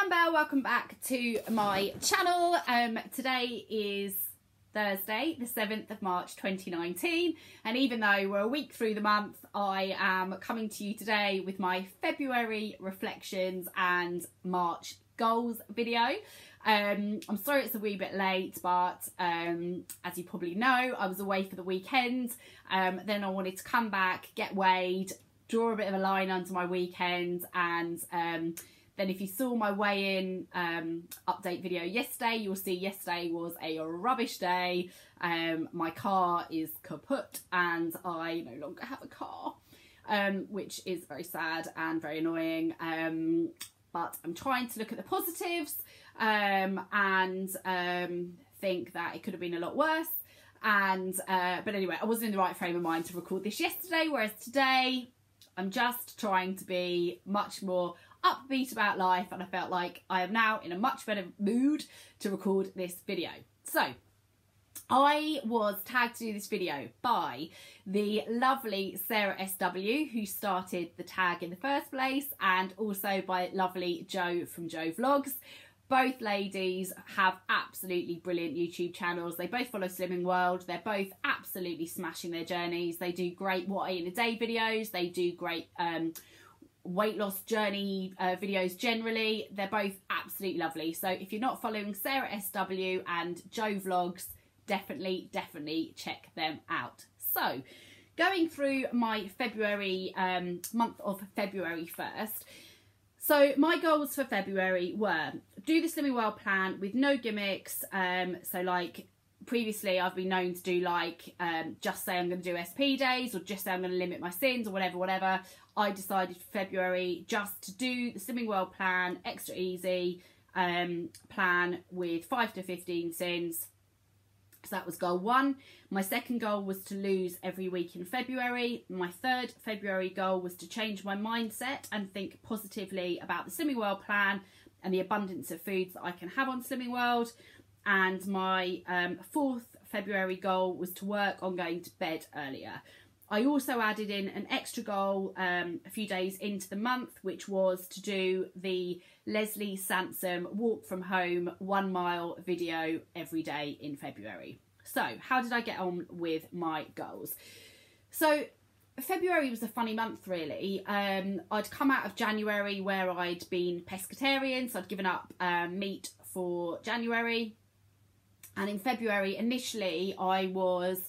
I'm Belle, welcome back to my channel. Today is Thursday, the 7th of March 2019, and even though we're a week through the month, I am coming to you today with my February reflections and March goals video. I'm sorry it's a wee bit late, but as you probably know, I was away for the weekend. Then I wanted to come back, get weighed, draw a bit of a line under my weekend, and then if you saw my weigh-in update video yesterday, you'll see yesterday was a rubbish day. My car is kaput and I no longer have a car, which is very sad and very annoying. But I'm trying to look at the positives and think that it could have been a lot worse. And but anyway, I wasn't in the right frame of mind to record this yesterday, whereas today I'm just trying to be much more upbeat about life, and I felt like I am now in a much better mood to record this video. So I was tagged to do this video by the lovely Sarah SW, who started the tag in the first place, and also by lovely Jo from Jo Vlogs. Both ladies have absolutely brilliant YouTube channels. They both follow Slimming World. They're both absolutely smashing their journeys. They do great what I eat in a day videos. They do great weight loss journey videos generally. They're both absolutely lovely. So if you're not following Sarah SW and Jo Vlogs, definitely check them out. So going through my February month of February first. So my goals for February were do the Slimming World plan with no gimmicks. So like previously I've been known to do like just say I'm going to do SP days, or just say I'm going to limit my sins, or whatever. I decided for February just to do the Slimming World plan, extra easy plan with 5 to 15 sins. So that was goal one. My second goal was to lose every week in February. My third February goal was to change my mindset and think positively about the Slimming World plan and the abundance of foods that I can have on Slimming World. And my fourth February goal was to work on going to bed earlier. I also added in an extra goal a few days into the month, which was to do the Leslie Sansom walk from home 1 mile video every day in February. So how did I get on with my goals? So February was a funny month really. I'd come out of January where I'd been pescatarian, so I'd given up meat for January. And in February, initially, I was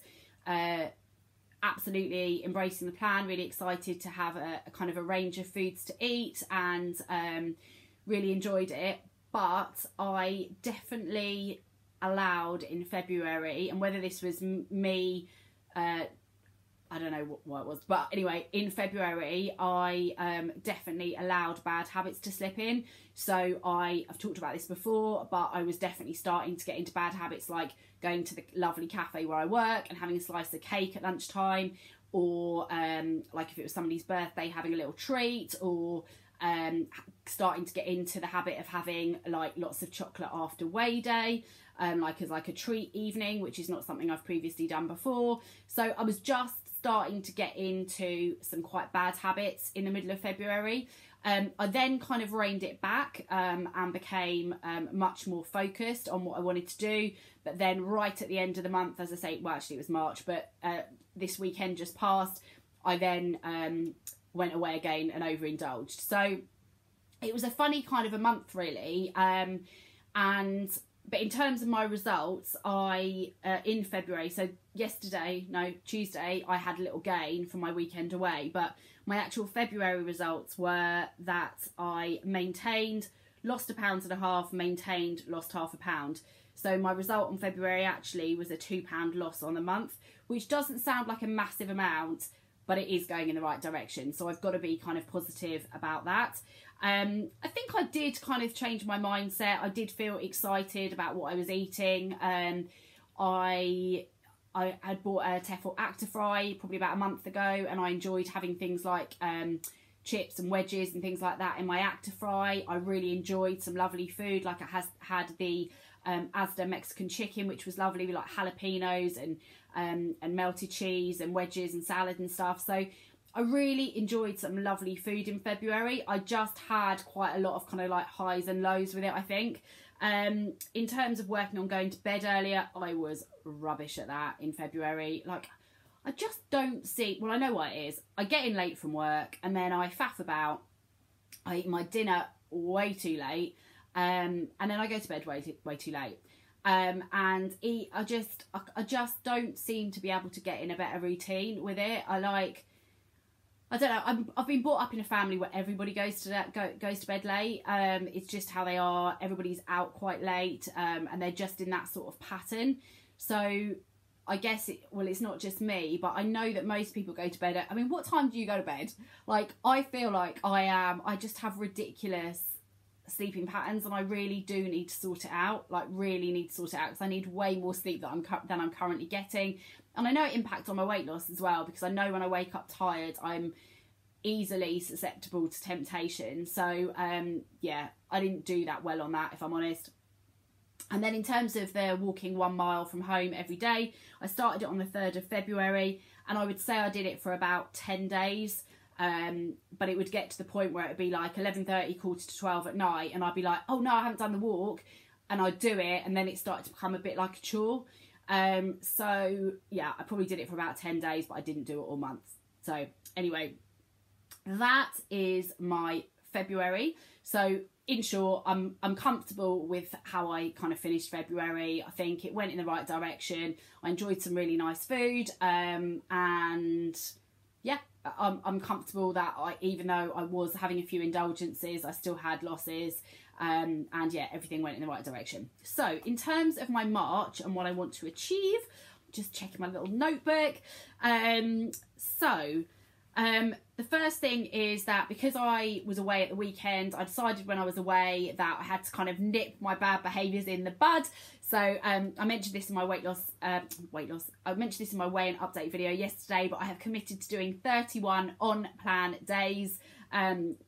absolutely embracing the plan, really excited to have a kind of a range of foods to eat, and really enjoyed it. But I definitely allowed in February, and whether this was me, I don't know what it was, but anyway, in February, I definitely allowed bad habits to slip in. So I've talked about this before, but I was definitely starting to get into bad habits, like going to the lovely cafe where I work and having a slice of cake at lunchtime, or like if it was somebody's birthday, having a little treat, or starting to get into the habit of having like lots of chocolate after weigh day, like as like a treat evening, which is not something I've previously done before. So I was just starting to get into some quite bad habits in the middle of February. I then kind of reined it back and became much more focused on what I wanted to do. But then right at the end of the month, as I say, well actually it was March, but this weekend just passed, I then went away again and overindulged. So it was a funny kind of a month really. But in terms of my results, I in February, so Tuesday, I had a little gain from my weekend away, but my actual February results were that I maintained, lost 1.5 pounds, maintained, lost half a pound. So my result on February actually was a £2 loss on the month, which doesn't sound like a massive amount, but it is going in the right direction. So I've got to be kind of positive about that. I think I did kind of change my mindset. I did feel excited about what I was eating. I had bought a Tefal Actifry probably about a month ago, and I enjoyed having things like chips and wedges and things like that in my Actifry. I really enjoyed some lovely food, like I had the Asda Mexican chicken, which was lovely, with like jalapenos and melted cheese and wedges and salad and stuff. So I really enjoyed some lovely food in February. I just had quite a lot of kind of like highs and lows with it, I think. In terms of working on going to bed earlier, I was rubbish at that in February. Like, I just don't see, well, I know what it is. I get in late from work and then I faff about. I eat my dinner way too late, and then I go to bed way too late. And I just don't seem to be able to get in a better routine with it. I don't know. I've been brought up in a family where everybody goes to bed late. It's just how they are. Everybody's out quite late, and they're just in that sort of pattern. So I guess it's not just me, but I know that most people go to bed. I mean, what time do you go to bed? Like, I feel like I just have ridiculous sleeping patterns, and I really do need to sort it out. Like, really need to sort it out, because I need way more sleep than I'm currently getting. And I know it impacts on my weight loss as well, because I know when I wake up tired, I'm easily susceptible to temptation. So yeah, I didn't do that well on that, if I'm honest. And then in terms of the walking 1 mile from home every day, I started it on the 3rd of February, and I would say I did it for about 10 days. But it would get to the point where it would be like 11:30, 11:45 at night, and I'd be like, oh no, I haven't done the walk, and I'd do it, and then it started to become a bit like a chore. So yeah, I probably did it for about 10 days, but I didn't do it all month. So anyway, that is my February. So in short, I'm comfortable with how I kind of finished February. I think it went in the right direction. I enjoyed some really nice food, and yeah, I'm comfortable that even though I was having a few indulgences, I still had losses, and yeah, everything went in the right direction. So in terms of my March and what I want to achieve, just checking my little notebook. The first thing is that because I was away at the weekend, I decided when I was away that I had to kind of nip my bad behaviours in the bud. So I mentioned this in my weight loss. I mentioned this in my weigh and update video yesterday, but I have committed to doing 31 on plan days,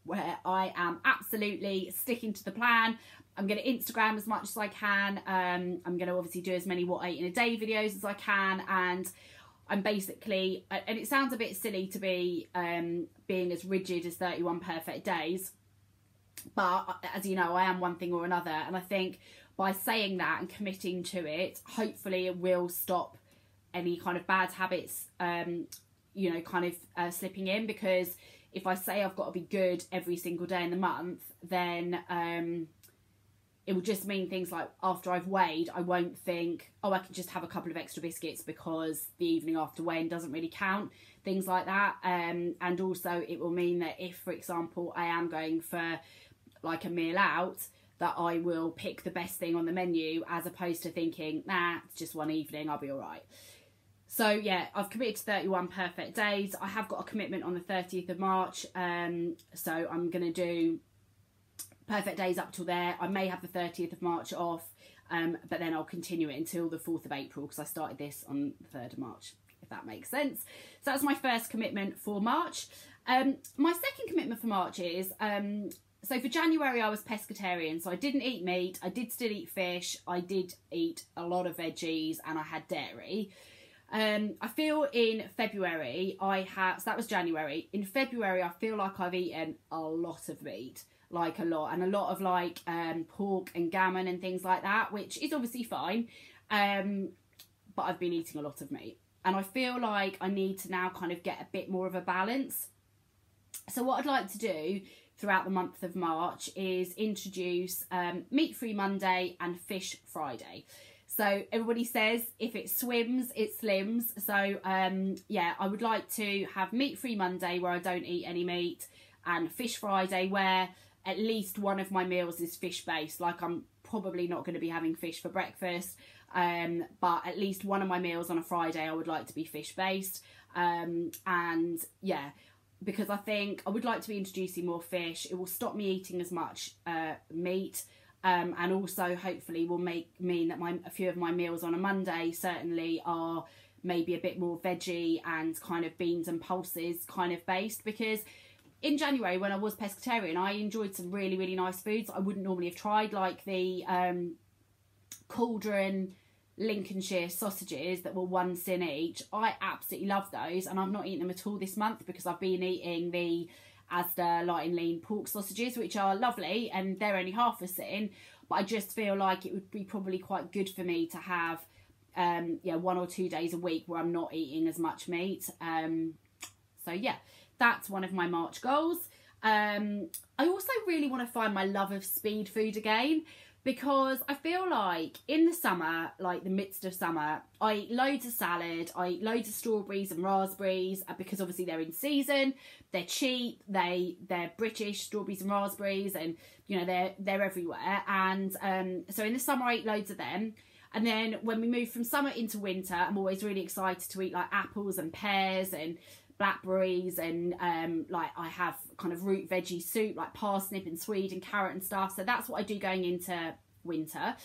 where I am absolutely sticking to the plan. I'm going to Instagram as much as I can. I'm going to obviously do as many what I eat in a day videos as I can, and I'm basically, and it sounds a bit silly to be being as rigid as 31 perfect days, but as you know, I am one thing or another, and I think by saying that and committing to it, hopefully it will stop any kind of bad habits, you know, kind of slipping in, because if I say I've got to be good every single day in the month, then it will just mean things like after I've weighed, I won't think, oh, I can just have a couple of extra biscuits because the evening after weighing doesn't really count, things like that. And also it will mean that if, for example, I am going for like a meal out, that I will pick the best thing on the menu, as opposed to thinking, nah, it's just one evening, I'll be all right. So yeah, I've committed to 31 perfect days. I have got a commitment on the 30th of March. So I'm going to do perfect days up till there. I may have the 30th of March off, but then I'll continue it until the 4th of April, because I started this on the 3rd of March, if that makes sense. So that's my first commitment for March. My second commitment for March is, so for January I was pescatarian, so I didn't eat meat, I did still eat fish, I did eat a lot of veggies, and I had dairy. I feel in February so that was January. In February I feel like I've eaten a lot of meat. Like a lot, and a lot of like pork and gammon and things like that, which is obviously fine, but I've been eating a lot of meat, and I feel like I need to now kind of get a bit more of a balance. So what I'd like to do throughout the month of March is introduce meat-free Monday and fish Friday. So everybody says if it swims, it slims. So yeah, I would like to have meat-free Monday where I don't eat any meat, and fish Friday where at least one of my meals is fish based. Like, I'm probably not going to be having fish for breakfast, but at least one of my meals on a Friday I would like to be fish based. And yeah, because I think I would like to be introducing more fish. It will stop me eating as much meat, and also hopefully will mean that a few of my meals on a Monday certainly are maybe a bit more veggie and kind of beans and pulses kind of based, because in January, when I was pescatarian, I enjoyed some really, really nice foods I wouldn't normally have tried, like the cauldron Lincolnshire sausages that were 1 sin each. I absolutely love those, and I've not eaten them at all this month because I've been eating the Asda light and lean pork sausages, which are lovely, and they're only half a sin, but I just feel like it would be probably quite good for me to have 1 or 2 days a week where I'm not eating as much meat. So yeah, that's one of my March goals. I also really want to find my love of speed food again, because I feel like in the summer, like the midst of summer, I eat loads of salad, I eat loads of strawberries and raspberries, because obviously they're in season, they're cheap, they're British strawberries and raspberries, and you know they're everywhere. And so in the summer I eat loads of them. And then when we move from summer into winter, I'm always really excited to eat like apples and pears and blackberries, and like I have kind of root veggie soup like parsnip and swede and carrot and stuff. So that's what I do going into winter.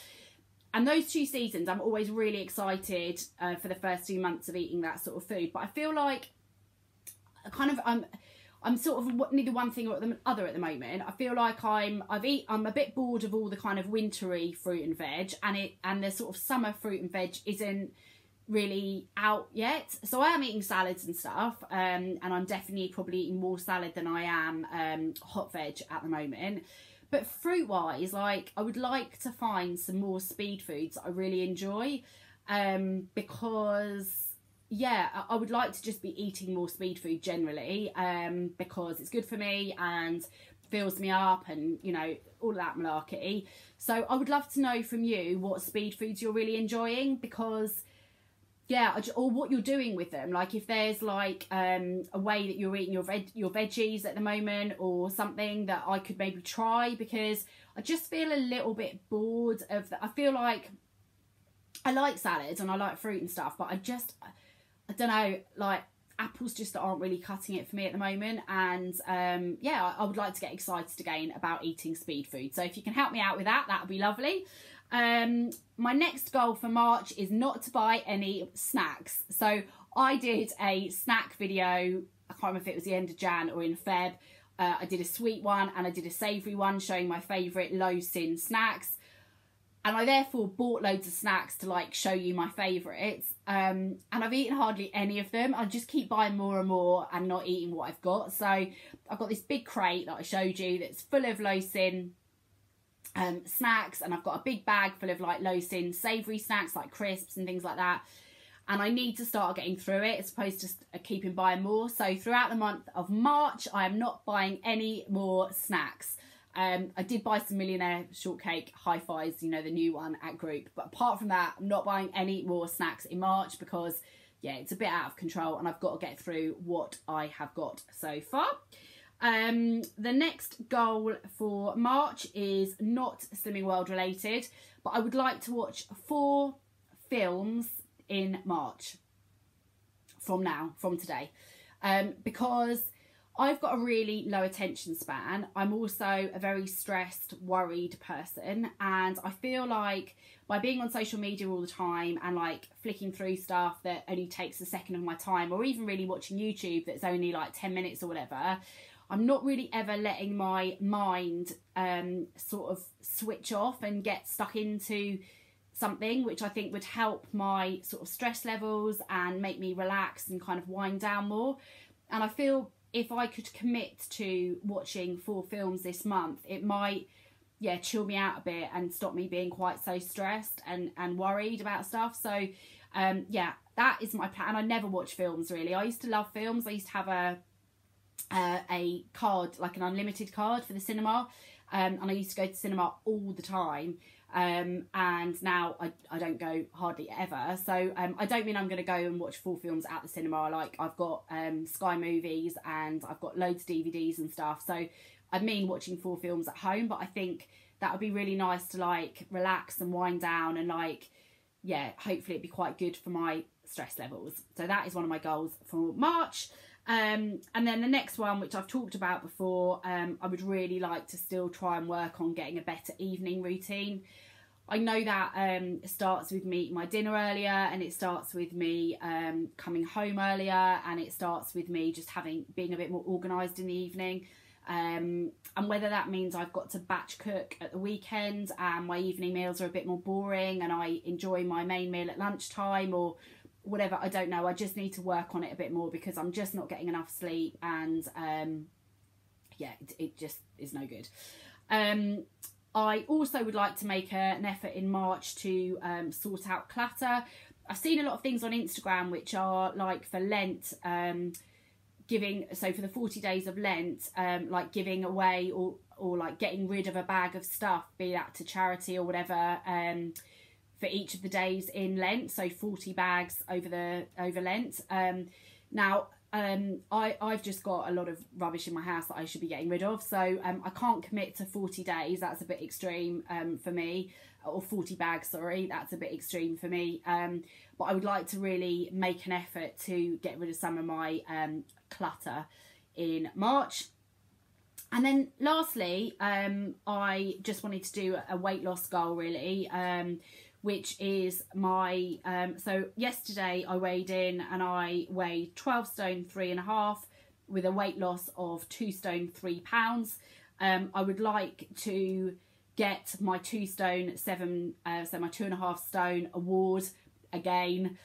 And those 2 seasons I'm always really excited for the first 2 months of eating that sort of food. But I feel like I'm sort of neither one thing or the other at the moment. I feel like I'm a bit bored of all the kind of wintry fruit and veg, and the sort of summer fruit and veg isn't really out yet. So I am eating salads and stuff, and I'm definitely probably eating more salad than I am hot veg at the moment. But fruit wise, like I would like to find some more speed foods that I really enjoy, because yeah, I would like to just be eating more speed food generally, because it's good for me and fills me up, and you know, all that malarkey. So I would love to know from you what speed foods you're really enjoying, because yeah, or what you're doing with them. Like if there's like a way that you're eating your veggies at the moment, or something that I could maybe try, because I just feel a little bit bored of that. I feel like I like salads and I like fruit and stuff, but I don't know, like apples just aren't really cutting it for me at the moment. And yeah, I would like to get excited again about eating speed food. So if you can help me out with that, that would be lovely. My next goal for March is not to buy any snacks. So I did a snack video, I can't remember if it was the end of Jan or in Feb. I did a sweet one and I did a savoury one showing my favourite low sin snacks. And I therefore bought loads of snacks to like show you my favourites. And I've eaten hardly any of them. I just keep buying more and more and not eating what I've got. So I've got this big crate that I showed you that's full of low sin snacks, and I've got a big bag full of like low sin savoury snacks like crisps and things like that. And I need to start getting through it as opposed to keeping buying more. So throughout the month of March, I am not buying any more snacks. I did buy some Millionaire Shortcake Hi-Fis, you know, the new one at Group. But apart from that, I'm not buying any more snacks in March because, yeah, it's a bit out of control and I've got to get through what I have got so far. The next goal for March is not Slimming World related, but I would like to watch 4 films in March from today, because I've got a really low attention span. I'm also a very stressed, worried person, and I feel like by being on social media all the time and like flicking through stuff that only takes a second of my time, or even really watching YouTube that's only like 10 minutes or whatever, I'm not really ever letting my mind sort of switch off and get stuck into something which I think would help my sort of stress levels and make me relax and kind of wind down more. And I feel if I could commit to watching 4 films this month, it might, yeah, chill me out a bit and stop me being quite so stressed and worried about stuff. So, yeah, that is my plan. I never watch films, really. I used to love films. I used to have a card, like an unlimited card for the cinema, and I used to go to cinema all the time. And now I don't go hardly ever. So I don't mean I'm going to go and watch 4 films at the cinema. Like I've got Sky Movies and I've got loads of DVDs and stuff. So I mean watching 4 films at home, but I think that would be really nice to like relax and wind down and like, yeah, hopefully it'd be quite good for my stress levels. So that is one of my goals for March. And then the next one, which I've talked about before, I would really like to still try and work on getting a better evening routine. I know that it starts with me eating my dinner earlier, and it starts with me coming home earlier, and it starts with me just being a bit more organised in the evening. and whether that means I've got to batch cook at the weekend and my evening meals are a bit more boring and I enjoy my main meal at lunchtime or whatever, I don't know. I just need to work on it a bit more because I'm just not getting enough sleep, and yeah, it just is no good. I also would like to make an effort in March to sort out clutter. I've seen a lot of things on Instagram which are like for Lent, giving, so for the 40 days of Lent, like giving away or like getting rid of a bag of stuff, be that to charity or whatever, for each of the days in Lent, so 40 bags over Lent. Now, I've just got a lot of rubbish in my house that I should be getting rid of, so I can't commit to 40 days, that's a bit extreme for me, or 40 bags, sorry, that's a bit extreme for me, but I would like to really make an effort to get rid of some of my clutter in March. And then lastly, I just wanted to do a weight loss goal really, which is my, so yesterday I weighed in and I weighed 12 stone 3.5 with a weight loss of 2 stone 3 pounds. I would like to get my 2 stone 7, so my 2.5 stone award again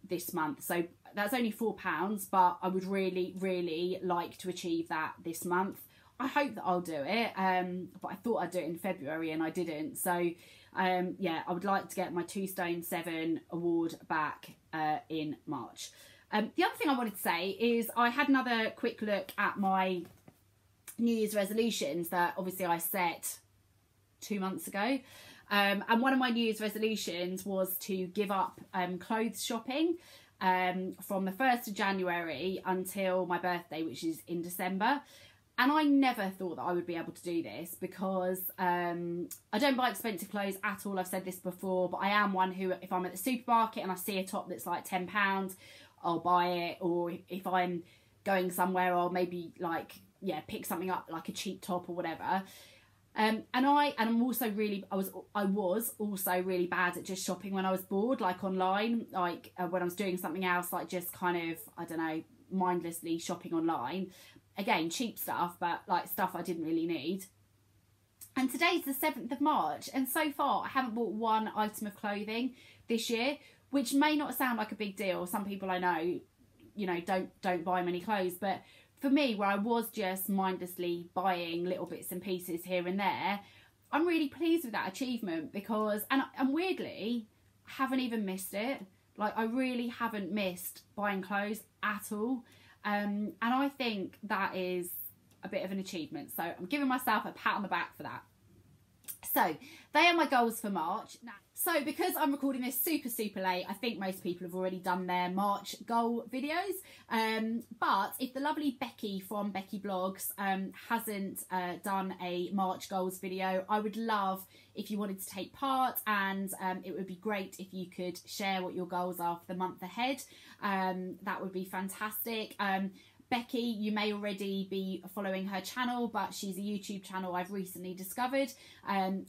this month. So that's only £4, but I would really, really like to achieve that this month. I hope that I'll do it, but I thought I'd do it in February and I didn't. So yeah, I would like to get my 2 stone 7 award back in March. The other thing I wanted to say is I had another quick look at my New Year's resolutions that obviously I set 2 months ago. And one of my New Year's resolutions was to give up clothes shopping from the 1st of January until my birthday, which is in December. And I never thought that I would be able to do this because I don't buy expensive clothes at all. I've said this before, but I am one who, if I'm at the supermarket and I see a top that's like £10, I'll buy it. Or if I'm going somewhere, I'll maybe like, yeah, pick something up like a cheap top or whatever. And I'm also really, I was also really bad at just shopping when I was bored, like online, like when I was doing something else, like just kind of, I don't know, mindlessly shopping online. Again, cheap stuff, but like stuff I didn't really need. And today's the 7th of March, and so far I haven't bought one item of clothing this year, which may not sound like a big deal. Some people I know, you know, don't buy many clothes, but for me, where I was just mindlessly buying little bits and pieces here and there, I'm really pleased with that achievement because, and weirdly, I haven't even missed it. Like, I really haven't missed buying clothes at all. And I think that is a bit of an achievement. So I'm giving myself a pat on the back for that. So they are my goals for March. Now, so because I'm recording this super late, I think most people have already done their March goal videos. But if the lovely Becky from Becci Blogs hasn't done a March goals video, I would love if you wanted to take part, and it would be great if you could share what your goals are for the month ahead. That would be fantastic. Becky, you may already be following her channel, but she's a YouTube channel I've recently discovered.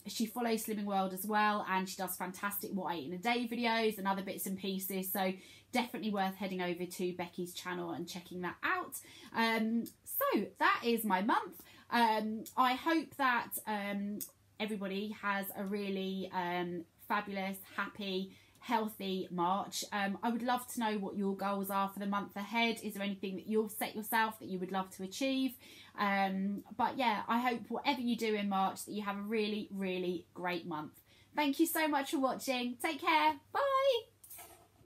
She follows Slimming World as well, and she does fantastic what I eat in a day videos and other bits and pieces. So definitely worth heading over to Becky's channel and checking that out. So that is my month. I hope that everybody has a really fabulous, happy, healthy March. I would love to know what your goals are for the month ahead. Is there anything that you've set yourself that you would love to achieve? But yeah, I hope whatever you do in March that you have a really great month. Thank you so much for watching. Take care. Bye.